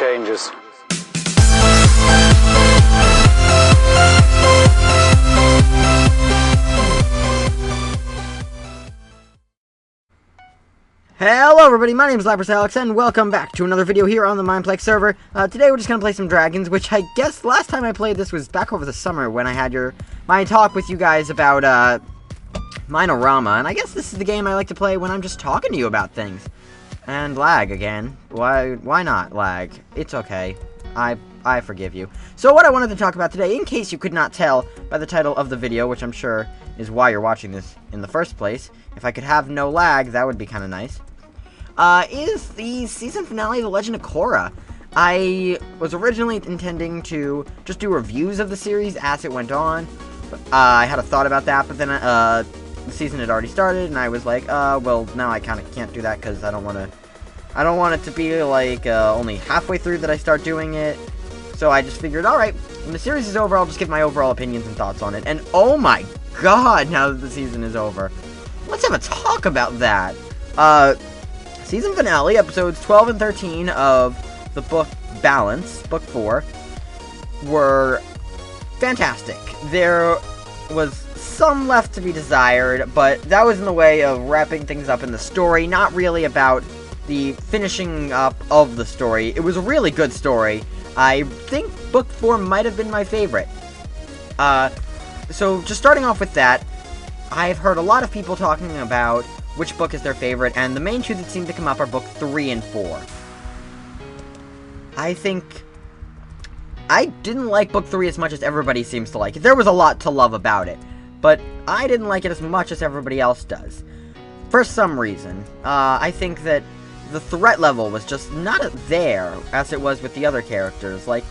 changes. Hello everybody, my name is Laprasalex, and welcome back to another video here on the Mineplex server. Today we're just gonna play some dragons, which I guess last time I played this was back over the summer when I had my talk with you guys about, Minorama, and I guess this is the game I like to play when I'm just talking to you about things. And lag again. Why not lag? It's okay. I forgive you. So what I wanted to talk about today, in case you could not tell by the title of the video, which I'm sure is why you're watching this in the first place, if I could have no lag, that would be kind of nice, is the season finale of The Legend of Korra. I was originally intending to just do reviews of the series as it went on. I had a thought about that, but then the season had already started, and I was like, well, now I kind of can't do that because I don't want it to be like only halfway through that I start doing it. So I just figured, alright, when the series is over, I'll just give my overall opinions and thoughts on it. And oh my god, now that the season is over, let's have a talk about that. Season finale, episodes 12 and 13 of the book Balance, book 4, were fantastic. There was some left to be desired, but that was in the way of wrapping things up in the story, not really about the finishing up of the story. It was a really good story. I think book 4 might have been my favorite. So just starting off with that, I've heard a lot of people talking about which book is their favorite, and the main two that seem to come up are book 3 and 4. I think I didn't like book 3 as much as everybody seems to like it. There was a lot to love about it, but I didn't like it as much as everybody else does. For some reason, I think that the threat level was just not there as it was with the other characters. Like,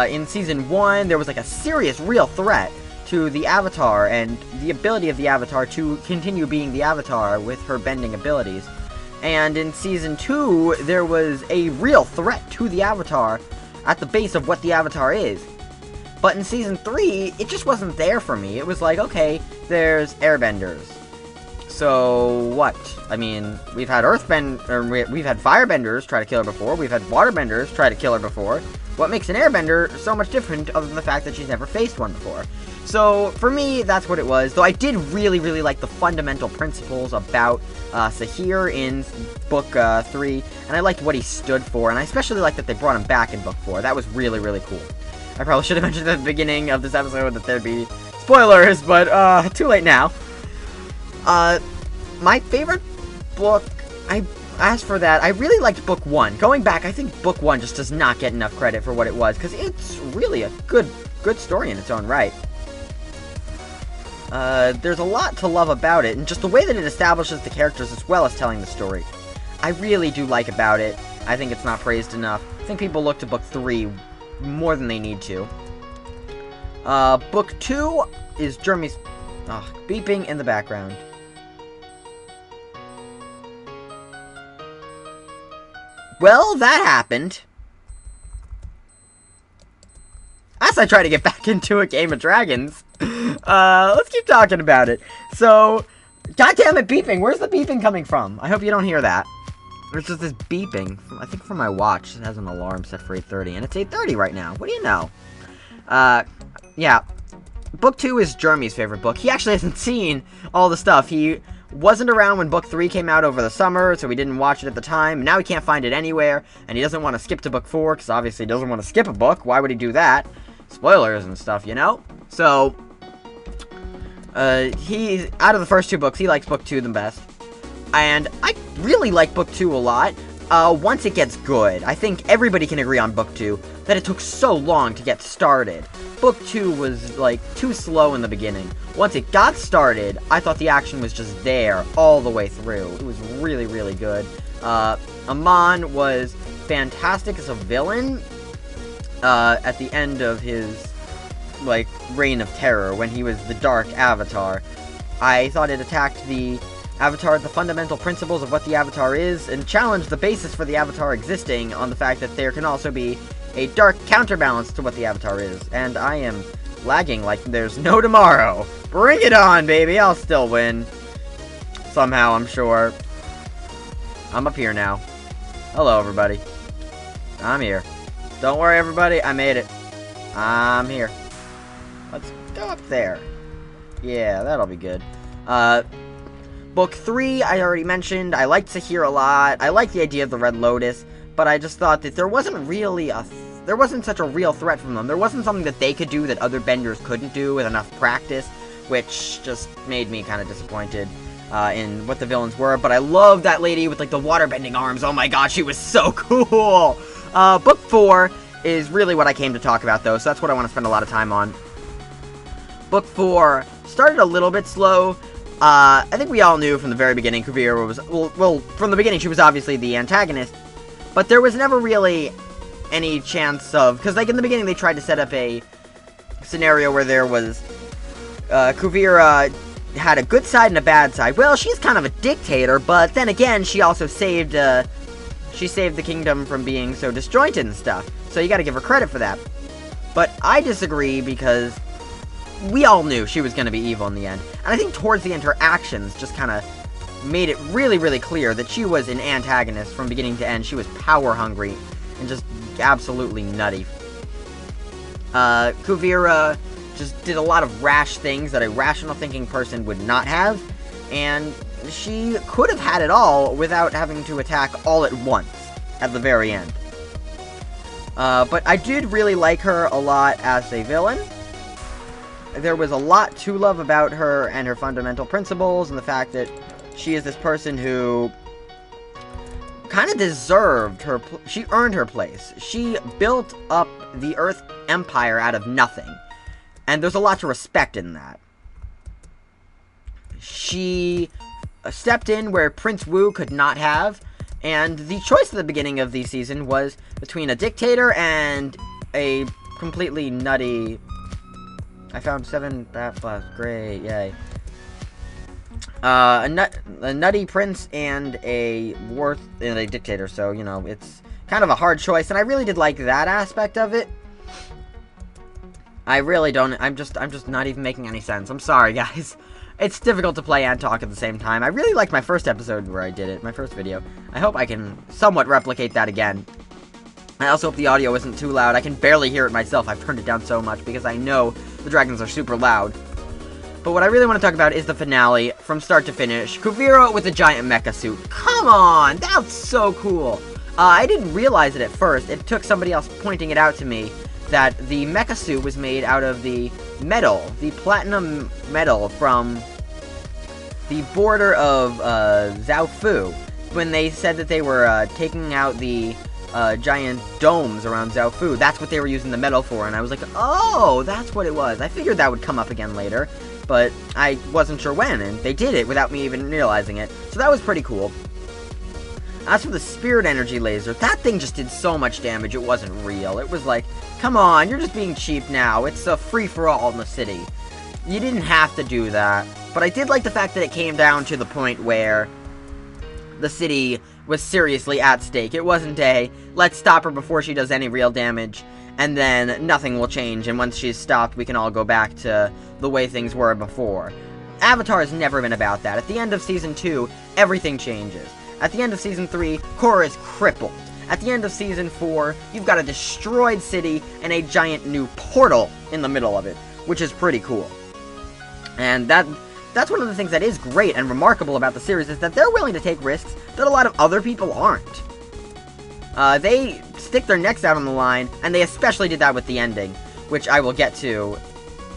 in Season 1, there was like a serious, real threat to the Avatar, and the ability of the Avatar to continue being the Avatar with her bending abilities. And in Season 2, there was a real threat to the Avatar at the base of what the Avatar is. But in Season 3, it just wasn't there for me. It was like, okay, there's airbenders. So, what? I mean, we've had we've had firebenders try to kill her before, we've had waterbenders try to kill her before. What makes an airbender so much different other than the fact that she's never faced one before? So, for me, that's what it was, though I did really, really like the fundamental principles about Sahir in book 3, and I liked what he stood for, and I especially liked that they brought him back in book 4. That was really, really cool. I probably should have mentioned at the beginning of this episode that there'd be spoilers, but too late now. My favorite book, as for that, I really liked book 1. Going back, I think book 1 just does not get enough credit for what it was, because it's really a good story in its own right. There's a lot to love about it, and just the way that it establishes the characters as well as telling the story, I really do like about it. I think it's not praised enough. I think people look to book 3 more than they need to. Book 2 is Jeremy's beeping in the background. Well, that happened. As I try to get back into a game of dragons, let's keep talking about it. So, goddammit beeping, where's the beeping coming from? I hope you don't hear that. There's just this beeping, I think from my watch. It has an alarm set for 8:30, and it's 8:30 right now. What do you know? Yeah. Book 2 is Jeremy's favorite book. He actually hasn't seen all the stuff. He wasn't around when book 3 came out over the summer, so he didn't watch it at the time. Now he can't find it anywhere, and he doesn't want to skip to book 4, because obviously he doesn't want to skip a book. Why would he do that? Spoilers and stuff, you know? So, he's, out of the first 2 books, he likes book 2 the best. And I really like book 2 a lot. Once it gets good, I think everybody can agree on book 2, that it took so long to get started. Book 2 was, like, too slow in the beginning. Once it got started, I thought the action was just there all the way through. It was really, really good. Amon was fantastic as a villain, at the end of his, like, reign of terror, when he was the Dark Avatar. I thought it attacked the Avatar, the fundamental principles of what the Avatar is, and challenged the basis for the Avatar existing on the fact that there can also be a dark counterbalance to what the Avatar is. And I am lagging like there's no tomorrow. Bring it on, baby. I'll still win. Somehow, I'm sure. I'm up here now. Hello, everybody. I'm here. Don't worry, everybody. I made it. I'm here. Let's go up there. Yeah, that'll be good. Book 3, I already mentioned. I liked Sahir a lot. I like the idea of the Red Lotus, but I just thought that there wasn't really there wasn't such a real threat from them. There wasn't something that they could do that other benders couldn't do with enough practice, which just made me kind of disappointed in what the villains were. But I love that lady with, like, the water-bending arms. Oh my god, she was so cool! Book 4 is really what I came to talk about, though, so that's what I want to spend a lot of time on. Book 4 started a little bit slow. I think we all knew from the very beginning Kuvira was, well, from the beginning she was obviously the antagonist, but there was never really any chance of, because, like, in the beginning they tried to set up a scenario where there was, Kuvira had a good side and a bad side. Well, she's kind of a dictator, but then again, she also saved the kingdom from being so disjointed and stuff, so you gotta give her credit for that. But I disagree, because we all knew she was going to be evil in the end. And I think towards the end, her actions just kind of made it really, really clear that she was an antagonist from beginning to end. She was power hungry and just absolutely nutty. Kuvira just did a lot of rash things that a rational thinking person would not have. And she could have had it all without having to attack all at once at the very end. But I did really like her a lot as a villain. There was a lot to love about her and her fundamental principles, and the fact that she is this person who kind of deserved her, she earned her place. She built up the Earth Empire out of nothing, and there's a lot to respect in that. She stepped in where Prince Wu could not have, and the choice at the beginning of the season was between a dictator and a completely nutty... I found 7 bat plus. Great, yay. A nutty prince and a dictator, so, you know, it's kind of a hard choice, and I really did like that aspect of it. I really don't, I'm just not even making any sense. I'm sorry, guys. It's difficult to play and talk at the same time. I really liked my first episode where I did it, my first video. I hope I can somewhat replicate that again. I also hope the audio isn't too loud. I can barely hear it myself. I've turned it down so much because I know the dragons are super loud. But what I really want to talk about is the finale from start to finish. Kuvira with a giant mecha suit. Come on! That's so cool! I didn't realize it at first. It took somebody else pointing it out to me that the mecha suit was made out of the metal, the platinum metal from the border of Zaofu, when they said that they were taking out the giant domes around Zaofu. That's what they were using the metal for, and I was like, oh, that's what it was. I figured that would come up again later, but I wasn't sure when, and they did it without me even realizing it, so that was pretty cool. As for the spirit energy laser, that thing just did so much damage, it wasn't real. It was like, come on, you're just being cheap now. It's a free-for-all in the city. You didn't have to do that, but I did like the fact that it came down to the point where the city was seriously at stake. It wasn't a, let's stop her before she does any real damage, and then nothing will change, and once she's stopped, we can all go back to the way things were before. Avatar has never been about that. At the end of Season 2, everything changes. At the end of Season 3, Korra is crippled. At the end of Season 4, you've got a destroyed city and a giant new portal in the middle of it, which is pretty cool. And that's one of the things that is great and remarkable about the series, is that they're willing to take risks that a lot of other people aren't. They stick their necks out on the line, and they especially did that with the ending, which I will get to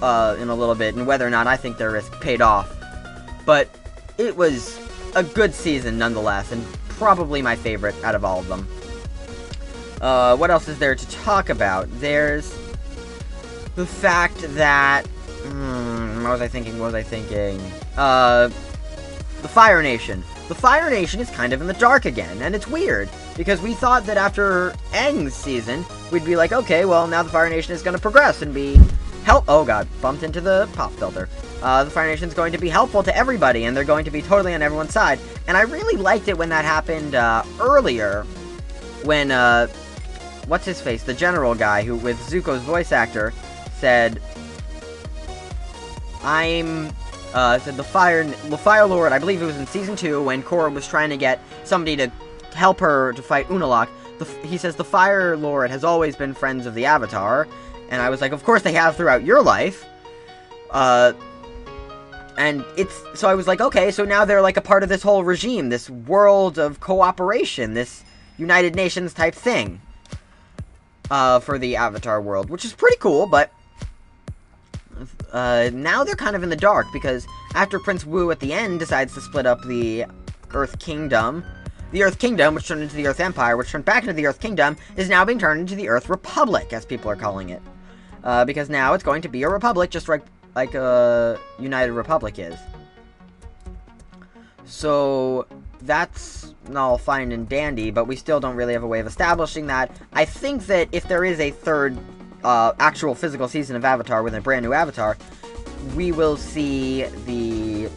in a little bit, and whether or not I think their risk paid off. But it was a good season nonetheless, and probably my favorite out of all of them. What else is there to talk about? There's the fact that... what was I thinking? The Fire Nation. The Fire Nation is kind of in the dark again, and it's weird, because we thought that after Aang's season, we'd be like, okay, well, now the Fire Nation is going to progress and be oh god, bumped into the pop filter. The Fire Nation is going to be helpful to everybody, and they're going to be totally on everyone's side, and I really liked it when that happened, earlier, when, what's-his-face, the general guy, who, with Zuko's voice actor, said, said the Fire Lord, I believe it was in Season 2, when Korra was trying to get somebody to help her to fight Unalaq. he says the Fire Lord has always been friends of the Avatar. And I was like, of course they have throughout your life. And so I was like, okay, so now they're like a part of this whole regime, this world of cooperation, this United Nations type thing. For the Avatar world, which is pretty cool, but now they're kind of in the dark, because after Prince Wu at the end decides to split up the Earth Kingdom, which turned into the Earth Empire, which turned back into the Earth Kingdom, is now being turned into the Earth Republic, as people are calling it. Because now it's going to be a republic, just like a United Republic is. So that's all fine and dandy, but we still don't really have a way of establishing that. I think that if there is a third actual physical season of Avatar with a brand new Avatar, we will see the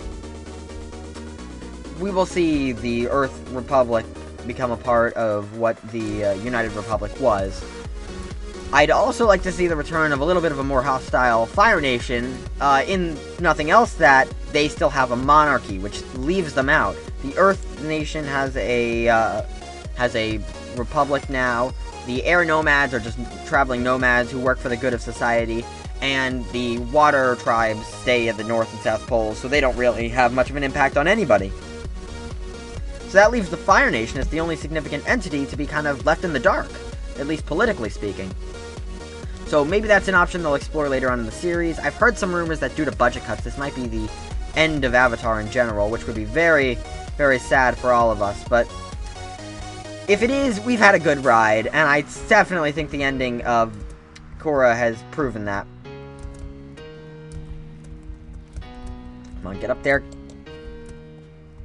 Earth Republic become a part of what the United Republic was. I'd also like to see the return of a little bit of a more hostile Fire Nation, in nothing else that they still have a monarchy, which leaves them out. The Earth Nation has a republic now. The air nomads are just traveling nomads who work for the good of society. And the water tribes stay at the North and South Poles, so they don't really have much of an impact on anybody. So that leaves the Fire Nation as the only significant entity to be kind of left in the dark, at least politically speaking. So maybe that's an option they'll explore later on in the series. I've heard some rumors that due to budget cuts, this might be the end of Avatar in general, which would be very, very sad for all of us. But if it is, we've had a good ride, and I definitely think the ending of Korra has proven that. Come on, get up there.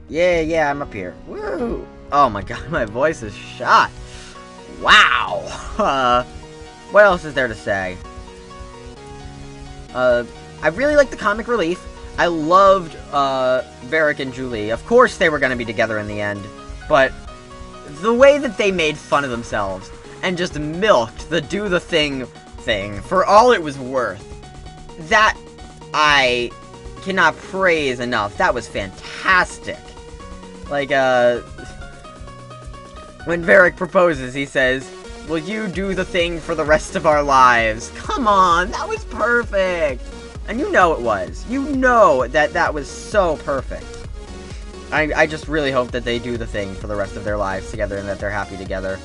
Yeah, I'm up here. Woo! Oh my god, my voice is shot. Wow! What else is there to say? I really like the comic relief. I loved, Varric and Julie. Of course they were gonna be together in the end, but the way that they made fun of themselves and just milked the do the thing for all it was worth, that I cannot praise enough. That was fantastic. Like, when Varric proposes, he says, "Will you do the thing for the rest of our lives?" Come on, that was perfect! And you know it was. You know that that was so perfect. I just really hope that they do the thing for the rest of their lives together and that they're happy together.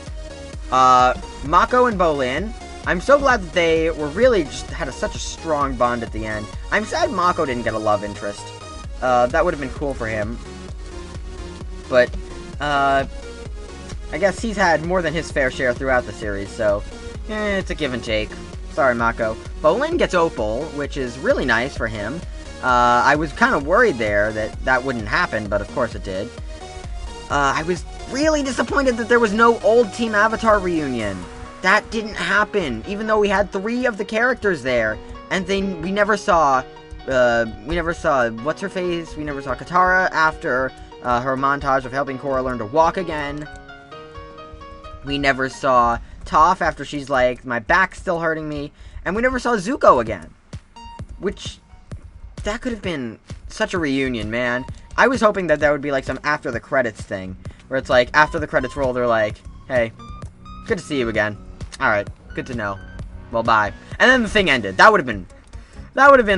Mako and Bolin, I'm so glad that they were really just had such a strong bond at the end. I'm sad Mako didn't get a love interest. That would have been cool for him. But, I guess he's had more than his fair share throughout the series, so it's a give and take. Sorry, Mako. Bolin gets Opal, which is really nice for him. I was kind of worried there that that wouldn't happen, but of course it did. I was really disappointed that there was no old Team Avatar reunion. That didn't happen, even though we had 3 of the characters there, and we never saw, what's-her-face? We never saw Katara after her montage of helping Korra learn to walk again. We never saw Toph after she's like, my back's still hurting me. And we never saw Zuko again. Which, that could have been such a reunion, man. I was hoping that would be like some after the credits thing. Where it's like, after the credits roll, they're like, hey, good to see you again. Alright, good to know. Well, bye. And then the thing ended. That would have been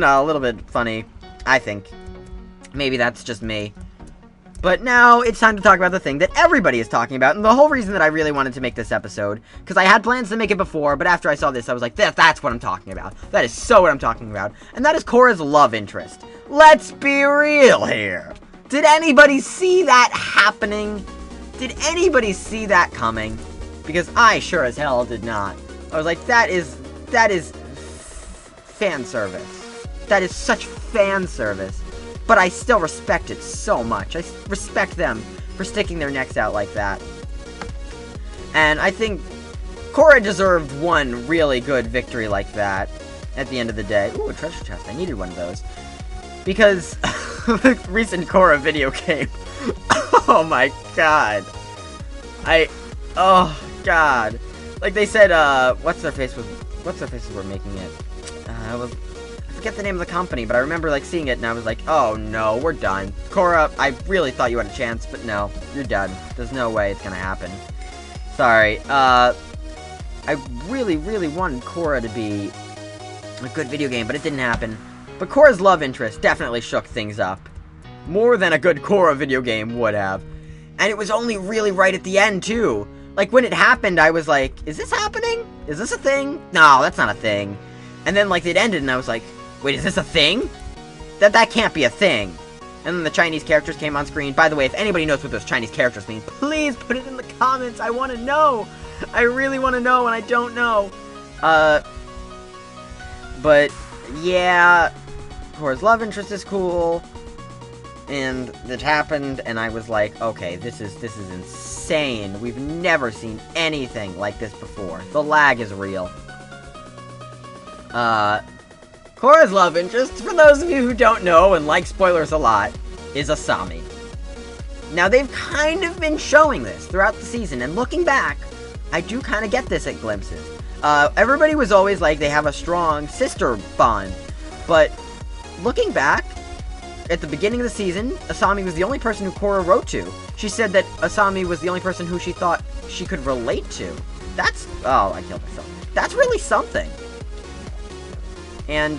a little bit funny, I think. Maybe that's just me. But now, it's time to talk about the thing that everybody is talking about, and the whole reason that I really wanted to make this episode, because I had plans to make it before, but after I saw this, I was like, that's what I'm talking about. That is so what I'm talking about. And that is Korra's love interest. Let's be real here. Did anybody see that happening? Did anybody see that coming? Because I sure as hell did not. I was like, that is fan service. That is such fan service. But I still respect it so much. I respect them for sticking their necks out like that. And I think Korra deserved one really good victory like that at the end of the day. Ooh, a treasure chest. I needed one of those. Because the recent Korra video came. Oh my god. Oh god. Like they said, what's their faces were making it. I forget the name of the company, but I remember like seeing it and I was like, oh no, we're done. Korra, I really thought you had a chance, but no, you're done. There's no way it's gonna happen. Sorry, I really, really wanted Korra to be a good video game, but it didn't happen. But Korra's love interest definitely shook things up. More than a good Korra video game would have. And it was only really right at the end, too. Like, when it happened, I was like, is this happening? Is this a thing? No, that's not a thing. And then, like, it ended, and I was like, wait, is this a thing? That can't be a thing. And then the Chinese characters came on screen. By the way, if anybody knows what those Chinese characters mean, please put it in the comments. I want to know. I really want to know, and I don't know. But, yeah, Korra's love interest is cool. And it happened, and I was like, okay, this is insane. We've never seen anything like this before. The lag is real. Korra's love interest, for those of you who don't know and like spoilers a lot, is Asami. Now, they've kind of been showing this throughout the season, and looking back, I do kind of get this at glimpses. Everybody was always like, they have a strong sister bond, but looking back, at the beginning of the season, Asami was the only person who Korra wrote to. She said that Asami was the only person who she thought she could relate to. That's... oh, I killed myself. That's really something. And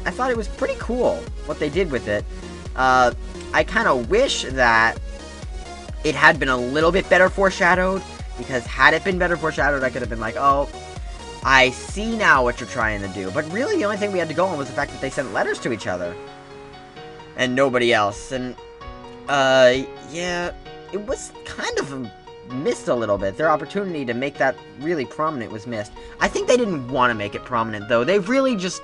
I thought it was pretty cool what they did with it. I kind of wish that it had been a little bit better foreshadowed, because had it been better foreshadowed, I could have been like, oh, I see now what you're trying to do. But really, the only thing we had to go on was the fact that they sent letters to each other. And nobody else. And, yeah, it was kind of missed a little bit. Their opportunity to make that really prominent was missed. I think they didn't want to make it prominent, though. They really just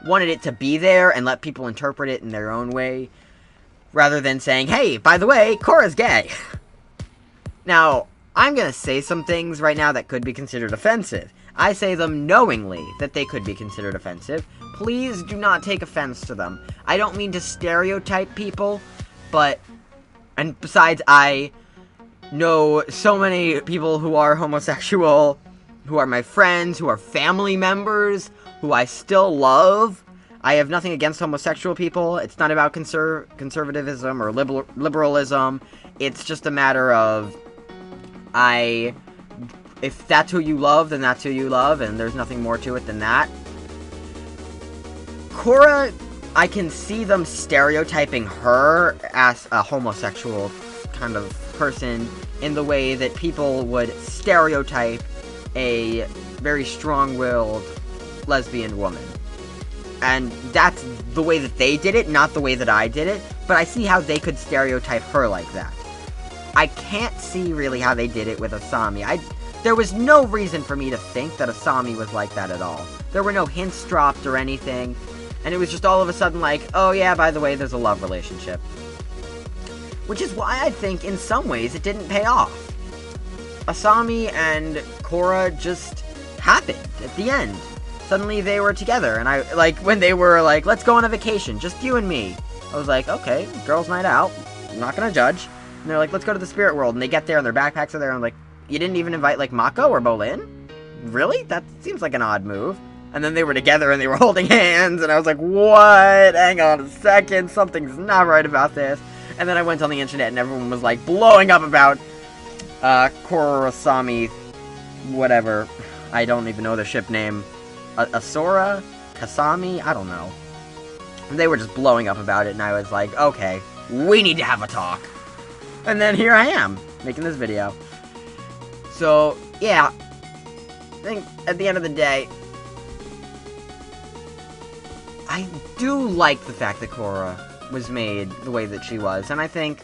wanted it to be there and let people interpret it in their own way, rather than saying, hey, by the way, Korra's gay. Now, I'm gonna say some things right now that could be considered offensive. I say them knowingly that they could be considered offensive. Please do not take offense to them. I don't mean to stereotype people, but... and besides, I know so many people who are homosexual, who are my friends, who are family members, who I still love. I have nothing against homosexual people. It's not about conservatism or liberalism. It's just a matter of... if that's who you love, then that's who you love, and there's nothing more to it than that. Korra, I can see them stereotyping her as a homosexual kind of person in the way that people would stereotype a very strong-willed lesbian woman. And that's the way that they did it, not the way that I did it, but I see how they could stereotype her like that. I can't see really how they did it with Asami. There was no reason for me to think that Asami was like that at all. There were no hints dropped or anything, and it was just all of a sudden like, oh yeah, by the way, there's a love relationship. Which is why I think, in some ways, it didn't pay off. Asami and Korra just happened at the end. Suddenly they were together, and when they were like, let's go on a vacation, just you and me. I was like, okay, girls' night out, I'm not gonna judge. And they're like, let's go to the spirit world, and they get there, and their backpacks are there, and I'm like, you didn't even invite, like, Mako or Bolin? Really? That seems like an odd move. And then they were together, and they were holding hands, and I was like, what? Hang on a second, something's not right about this. And then I went on the internet, and everyone was, like, blowing up about, Korra, Asami, whatever. I don't even know their ship name. Asura? Kasami? I don't know. And they were just blowing up about it, and I was like, okay, we need to have a talk. And then here I am, making this video. So, yeah, I think at the end of the day, I do like the fact that Korra was made the way that she was, and I think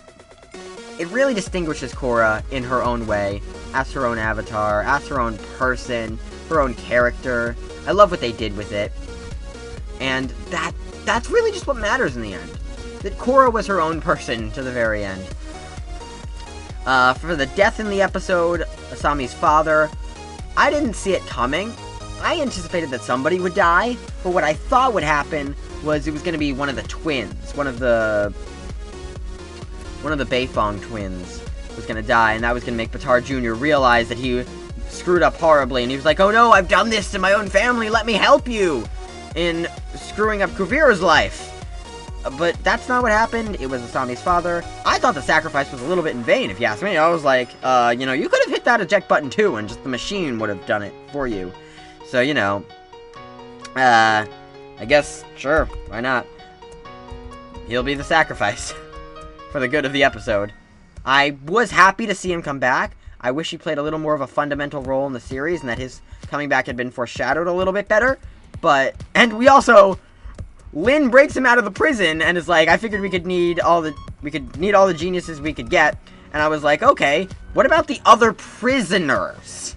it really distinguishes Korra in her own way, as her own avatar, as her own person, her own character. I love what they did with it, and that's really just what matters in the end. That Korra was her own person to the very end. For the death in the episode, Asami's father, I didn't see it coming. I anticipated that somebody would die, but what I thought would happen was it was going to be one of the twins, one of the Beifong twins was going to die, and that was going to make Batar Jr. realize that he screwed up horribly, and he was like, oh no, I've done this to my own family, let me help you, in screwing up Kuvira's life. But that's not what happened. It was Asami's father. I thought the sacrifice was a little bit in vain, if you ask me. I was like, you know, you could have hit that eject button too, and just the machine would have done it for you. So, you know, I guess, sure, why not? He'll be the sacrifice for the good of the episode. I was happy to see him come back. I wish he played a little more of a fundamental role in the series, and that his coming back had been foreshadowed a little bit better. But, and we also, Lin breaks him out of the prison and is like, I figured we could need all the geniuses we could get. And I was like, okay, what about the other prisoners?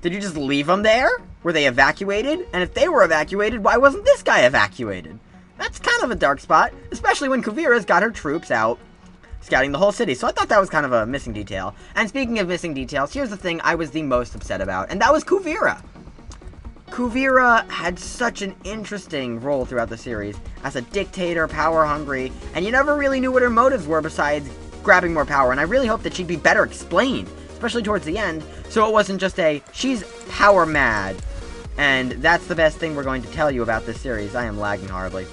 Did you just leave them there? Were they evacuated? And if they were evacuated, why wasn't this guy evacuated? That's kind of a dark spot, especially when Kuvira's got her troops out scouting the whole city. So I thought that was kind of a missing detail. And speaking of missing details, here's the thing I was the most upset about, and that was Kuvira. Kuvira had such an interesting role throughout the series as a dictator, power-hungry, and you never really knew what her motives were besides grabbing more power, and I really hoped that she'd be better explained, especially towards the end, so it wasn't just a, she's power-mad, and that's the best thing we're going to tell you about this series. I am lagging horribly.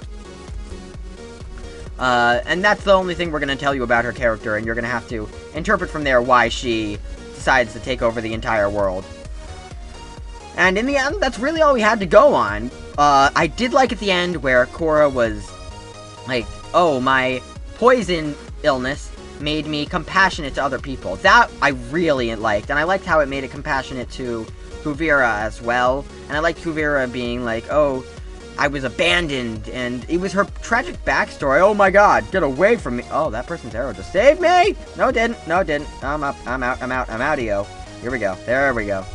And that's the only thing we're going to tell you about her character, and you're going to have to interpret from there why she decides to take over the entire world. And in the end, that's really all we had to go on. I did like at the end where Korra was like, oh, my poison illness made me compassionate to other people. That I really liked, and I liked how it made it compassionate to Kuvira as well. And I liked Kuvira being like, oh, I was abandoned, and it was her tragic backstory. Oh my god, get away from me. Oh, that person's arrow just saved me. No, it didn't. No, it didn't. I'm up. I'm out. I'm out. I'm out-io. Here we go. There we go.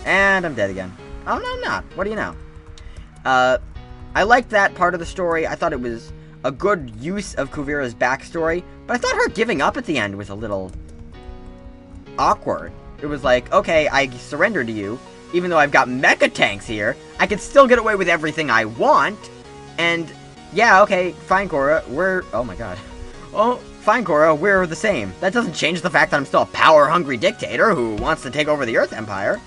And I'm dead again. Oh, no, I'm not. What do you know? I liked that part of the story. I thought it was a good use of Kuvira's backstory, but I thought her giving up at the end was a little awkward. It was like, okay, I surrender to you, even though I've got mecha tanks here. I can still get away with everything I want, and yeah, okay, fine, Korra, we're, oh my god. Oh, fine, Korra, we're the same. That doesn't change the fact that I'm still a power-hungry dictator who wants to take over the Earth Empire.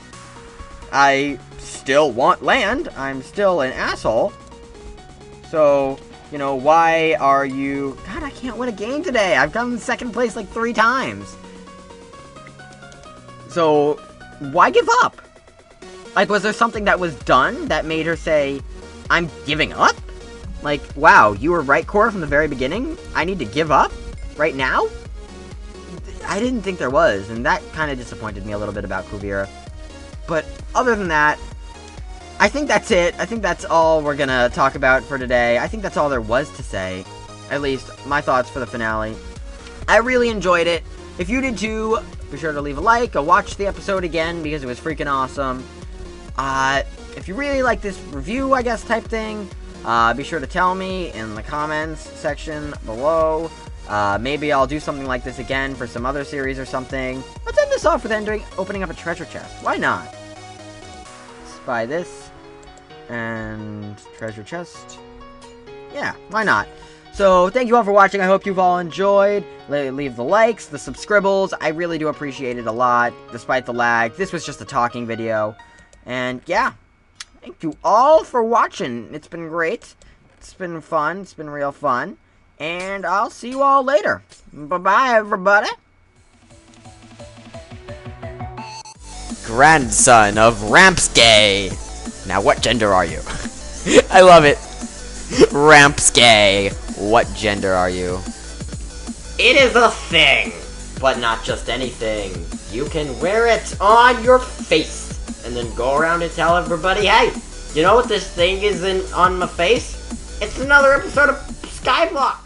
I still want land. I'm still an asshole. So, you know, why are you... God, I can't win a game today. I've come in second place like 3 times. So, why give up? Like, was there something that was done that made her say, I'm giving up? Like, wow, you were right, Korra, from the very beginning? I need to give up? Right now? I didn't think there was, and that kind of disappointed me a little bit about Kuvira. But other than that, I think that's it. I think that's all we're gonna talk about for today. I think that's all there was to say. At least, my thoughts for the finale. I really enjoyed it. If you did too, be sure to leave a like, go watch the episode again, because it was freaking awesome. If you really like this review, I guess, type thing, be sure to tell me in the comments section below. Maybe I'll do something like this again for some other series or something. Let's end this off with opening up a treasure chest. Why not? Let's buy this. And treasure chest. Yeah, why not? So, thank you all for watching. I hope you've all enjoyed. Leave the likes, the subscribbles. I really do appreciate it a lot, despite the lag. This was just a talking video. And, yeah. Thank you all for watching. It's been great. It's been fun. It's been real fun. And I'll see you all later. Bye-bye, everybody. Grandson of Rampsgay. Now, what gender are you? I love it. Rampsgay. What gender are you? It is a thing. But not just anything. You can wear it on your face. And then go around and tell everybody, hey, you know what this thing is on my face? It's another episode of Skyblock.